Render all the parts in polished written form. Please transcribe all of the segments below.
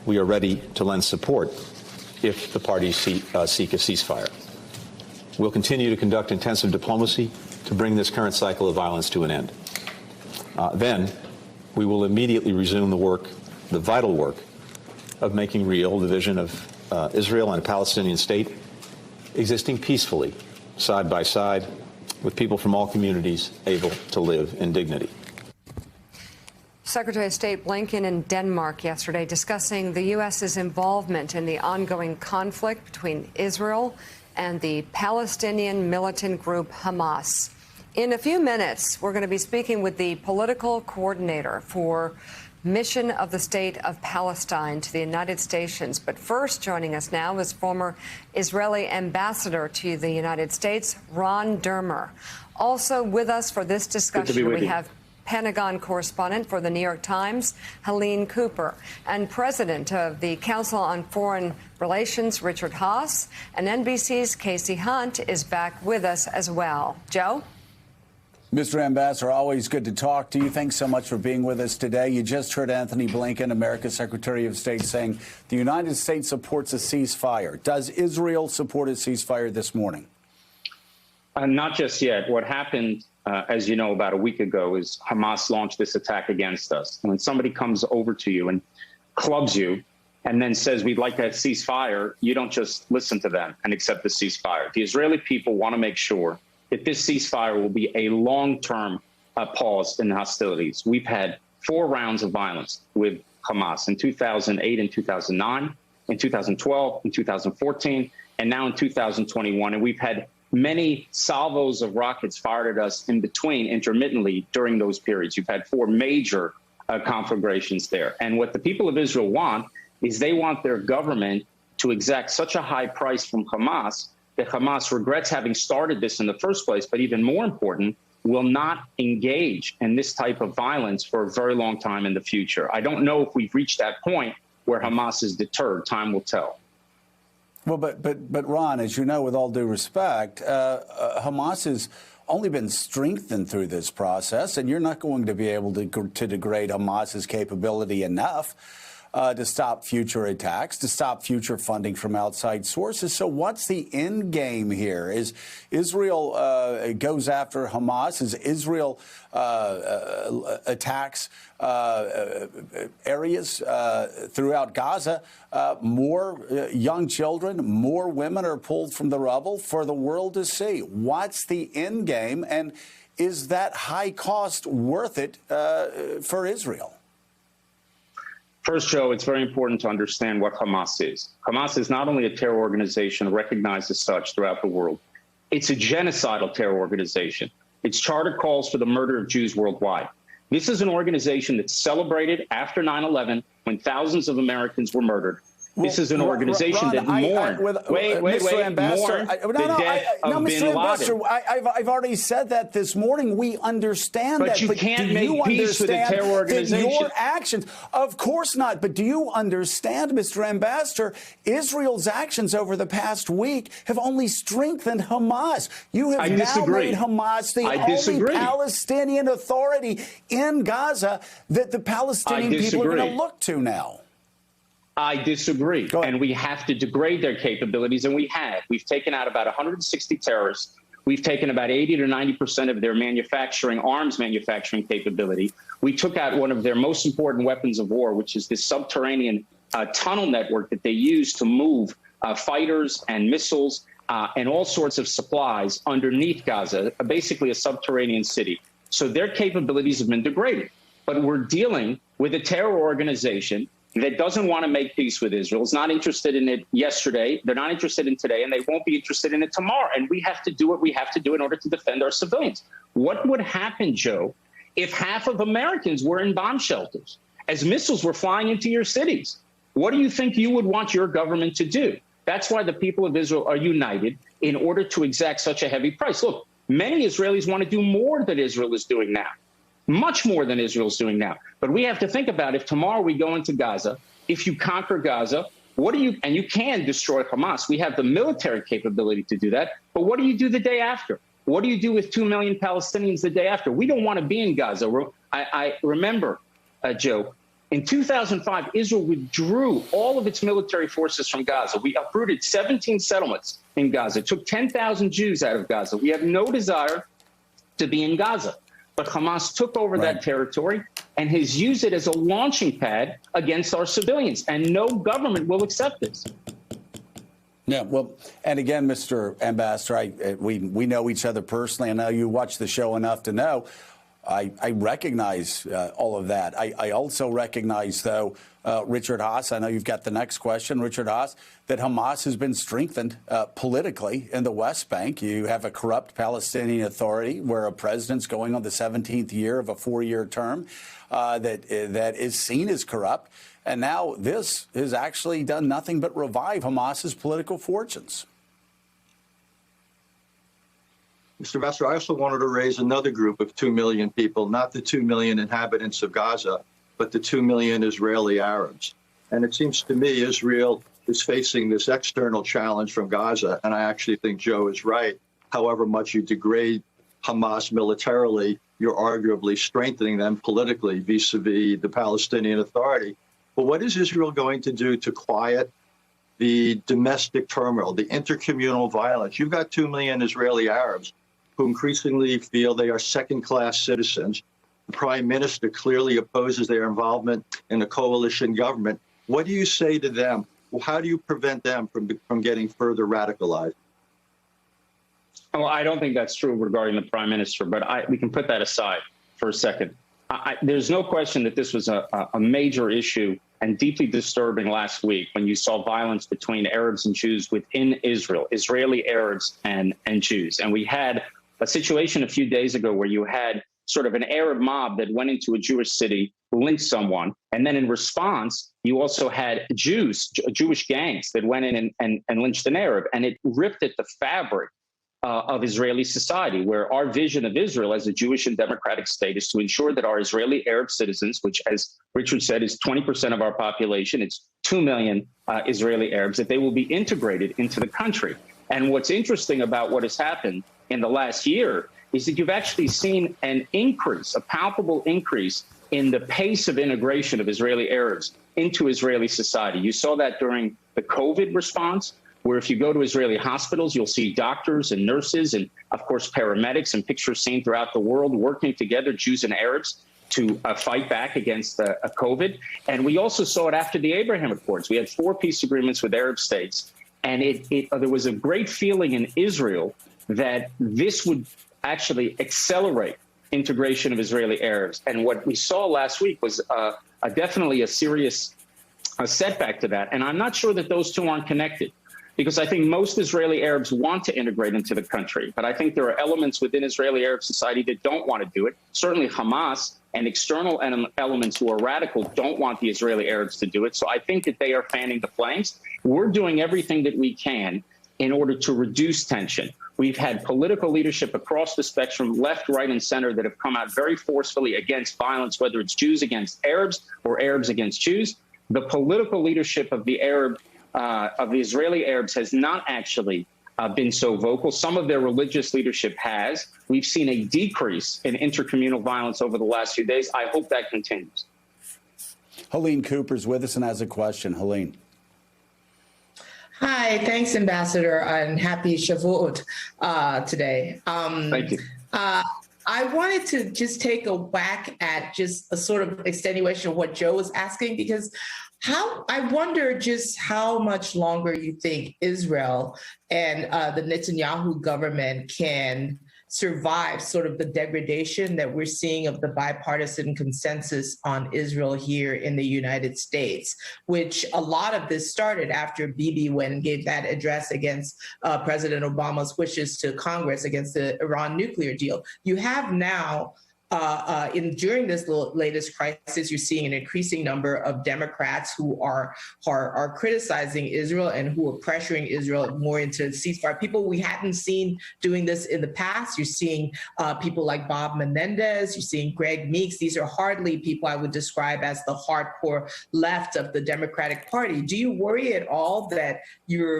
We are ready to lend support if the parties seek a ceasefire. We'll continue to conduct intensive diplomacy to bring this current cycle of violence to an end. Then we will immediately resume the vital work of making real the vision of Israel and a Palestinian state existing peacefully, side by side, with people from all communities able to live in dignity. Secretary of State Blinken in Denmark yesterday discussing the U.S.'s involvement in the ongoing conflict between Israel and the Palestinian militant group Hamas. In a few minutes, we're going to be speaking with the political coordinator for Mission of the State of Palestine to the United States. But first, joining us now is former Israeli ambassador to the United States, Ron Dermer. Also with us for this discussion, we have Pentagon correspondent for the New York Times, Helene Cooper, and President of the Council on Foreign Relations, Richard Haass, and NBC's Casey Hunt is back with us as well. Joe? Mr. Ambassador, always good to talk to you. Thanks so much for being with us today. You just heard Anthony Blinken, America's Secretary of State, saying the United States supports a ceasefire. Does Israel support a ceasefire this morning? Not just yet. What happened, as you know, about a week ago is Hamas launched this attack against us. When somebody comes over to you and clubs you and then says, we'd like a ceasefire, you don't just listen to them and accept the ceasefire. The Israeli people want to make sure that this ceasefire will be a long-term pause in hostilities. We've had 4 rounds of violence with Hamas in 2008 and 2009, in 2012, in 2014, and now in 2021. And we've had many salvos of rockets fired at us in between intermittently during those periods. You've had 4 major conflagrations there. And what the people of Israel want is they want their government to exact such a high price from Hamas that Hamas regrets having started this in the first place, but even more important, will not engage in this type of violence for a very long time in the future. I don't know if we've reached that point where Hamas is deterred. Time will tell. Well, but Ron, as you know, with all due respect, Hamas has only been strengthened through this process, and you're not going to be able to degrade Hamas's capability enough to stop future attacks, to stop future funding from outside sources. So what's the end game here? Is Israel goes after Hamas? Is Israel attacks areas throughout Gaza? More young children, more women are pulled from the rubble for the world to see. What's the end game? And is that high cost worth it for Israel? First, Joe, it's very important to understand what Hamas is. Hamas is not only a terror organization recognized as such throughout the world, it's a genocidal terror organization. Its charter calls for the murder of Jews worldwide. This is an organization that celebrated after 9/11 when thousands of Americans were murdered. This is an organization that mourned. Mourned the death of bin Laden. I've already said that this morning. We understand that. But you can't make peace with a terror organization. Your actions, of course not. But do you understand, Mr. Ambassador, Israel's actions over the past week have only strengthened Hamas. You have now made Hamas the only Palestinian Authority in Gaza that the Palestinian people are going to look to now. I disagree. And we have to degrade their capabilities, and we have. We've taken out about 160 terrorists. We've taken about 80 to 90% of their arms manufacturing capability. We took out one of their most important weapons of war, which is this subterranean tunnel network that they use to move fighters and missiles and all sorts of supplies underneath Gaza, basically a subterranean city. So their capabilities have been degraded. But we're dealing with a terror organization that doesn't want to make peace with Israel, is not interested in it yesterday, they're not interested in today, and they won't be interested in it tomorrow. And we have to do what we have to do in order to defend our civilians. What would happen, Joe, if half of Americans were in bomb shelters as missiles were flying into your cities? What do you think you would want your government to do? That's why the people of Israel are united in order to exact such a heavy price. Look, many Israelis want to do more than Israel is doing now. Much more than Israel's doing now. But we have to think about if tomorrow we go into Gaza, if you conquer Gaza, and you can destroy Hamas. We have the military capability to do that. But what do you do the day after? What do you do with 2 million Palestinians the day after? We don't want to be in Gaza. I remember, Joe, In 2005, Israel withdrew all of its military forces from Gaza. We uprooted 17 settlements in Gaza, took 10,000 Jews out of Gaza. We have no desire to be in Gaza. But Hamas took over that territory and has used it as a launching pad against our civilians. And no government will accept this. Yeah, well, and again, Mr. Ambassador, we know each other personally. I know you watch the show enough to know I recognize all of that. I also recognize, though, Richard Haass, I know you've got the next question, Richard Haass, that Hamas has been strengthened politically in the West Bank. You have a corrupt Palestinian Authority where a president's going on the 17th year of a 4-year term that is seen as corrupt. And now this has actually done nothing but revive Hamas's political fortunes. Mr. Ambassador, I also wanted to raise another group of 2 million people, not the 2 million inhabitants of Gaza, but the 2 million Israeli Arabs. And it seems to me Israel is facing this external challenge from Gaza, and I actually think Joe is right. However much you degrade Hamas militarily, you're arguably strengthening them politically vis-a-vis the Palestinian Authority. But what is Israel going to do to quiet the domestic turmoil, the intercommunal violence? You've got 2 million Israeli Arabs who increasingly feel they are second-class citizens. The prime minister clearly opposes their involvement in a coalition government. What do you say to them? Well, how do you prevent them from getting further radicalized? Well, I don't think that's true regarding the prime minister, but we can put that aside for a second. There's no question that this was a major issue and deeply disturbing last week when you saw violence between Arabs and Jews within Israel, Israeli Arabs and Jews. And we had a situation a few days ago where you had sort of an Arab mob that went into a Jewish city, lynched someone. And then in response, you also had Jewish gangs that went in and lynched an Arab. And it ripped at the fabric of Israeli society, where our vision of Israel as a Jewish and democratic state is to ensure that our Israeli Arab citizens, which, as Richard said, is 20% of our population, it's 2 million Israeli Arabs, that they will be integrated into the country. And what's interesting about what has happened in the last year is that you've actually seen an increase, a palpable increase in the pace of integration of Israeli Arabs into Israeli society. You saw that during the COVID response, where if you go to Israeli hospitals, you'll see doctors and nurses and, of course, paramedics, and pictures seen throughout the world working together, Jews and Arabs, to fight back against COVID. And we also saw it after the Abraham Accords. We had 4 peace agreements with Arab states. And there was a great feeling in Israel that this would actually accelerate integration of Israeli Arabs. And what we saw last week was definitely a serious setback to that. And I'm not sure that those two aren't connected, because I think most Israeli Arabs want to integrate into the country. But I think there are elements within Israeli Arab society that don't want to do it. Certainly Hamas and external elements who are radical don't want the Israeli Arabs to do it. So I think that they are fanning the flames. We're doing everything that we can in order to reduce tension. We've had political leadership across the spectrum, left, right, and center, that have come out very forcefully against violence, whether it's Jews against Arabs or Arabs against Jews. The political leadership of the Israeli Arabs has not actually been so vocal. Some of their religious leadership has. We've seen a decrease in intercommunal violence over the last few days. I hope that continues. Helene Cooper's with us and has a question. Helene. Hi, thanks, Ambassador, and happy Shavuot today. Thank you. I wanted to just take a whack at just a sort of extenuation of what Joe was asking, because I wonder just how much longer you think Israel and the Netanyahu government can survive sort of the degradation that we're seeing of the bipartisan consensus on Israel here in the United States, which a lot of this started after Bibi went and gave that address against President Obama's wishes to Congress against the Iran nuclear deal. You have now during this latest crisis, you're seeing an increasing number of Democrats who are criticizing Israel and who are pressuring Israel more into ceasefire. People we hadn't seen doing this in the past. You're seeing people like Bob Menendez. You're seeing Greg Meeks. These are hardly people I would describe as the hardcore left of the Democratic Party. Do you worry at all that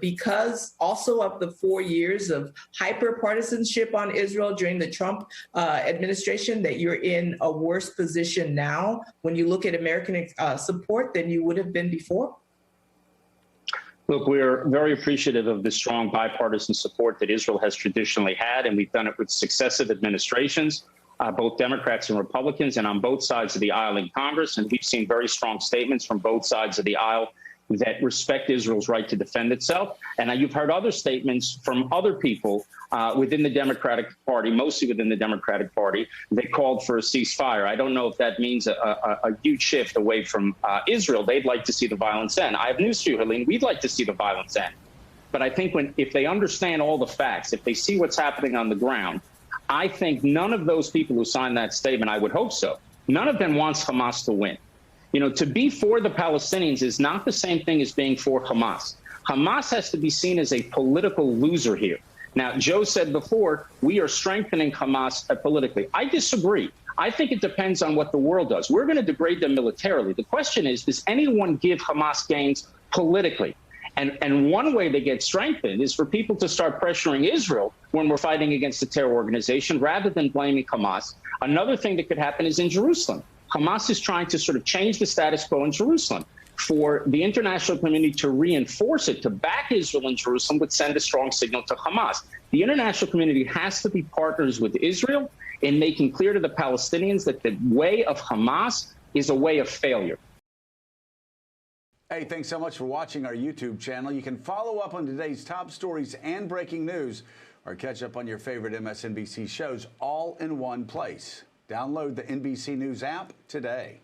because also of the 4 years of hyper partisanship on Israel during the Trump administration, that that you're in a worse position now when you look at American support than you would have been before? Look, we're very appreciative of the strong bipartisan support that Israel has traditionally had, and we've done it with successive administrations, both Democrats and Republicans, and on both sides of the aisle in Congress. And we've seen very strong statements from both sides of the aisle that respect Israel's right to defend itself. And you've heard other statements from other people within the Democratic Party, mostly within the Democratic Party, that called for a ceasefire. I don't know if that means a huge shift away from Israel. They'd like to see the violence end. I have news for you, Helene. We'd like to see the violence end. But I think if they understand all the facts, if they see what's happening on the ground, I think none of those people who signed that statement, I would hope so, none of them wants Hamas to win. You know, to be for the Palestinians is not the same thing as being for Hamas. Hamas has to be seen as a political loser here. Now, Joe said before, we are strengthening Hamas politically. I disagree. I think it depends on what the world does. We're going to degrade them militarily. The question is, does anyone give Hamas gains politically? And one way they get strengthened is for people to start pressuring Israel when we're fighting against a terror organization rather than blaming Hamas. Another thing that could happen is in Jerusalem. Hamas is trying to sort of change the status quo in Jerusalem. For the international community to reinforce it, to back Israel in Jerusalem, would send a strong signal to Hamas. The international community has to be partners with Israel in making clear to the Palestinians that the way of Hamas is a way of failure. Hey, thanks so much for watching our YouTube channel. You can follow up on today's top stories and breaking news, or catch up on your favorite MSNBC shows all in one place. Download the NBC News app today.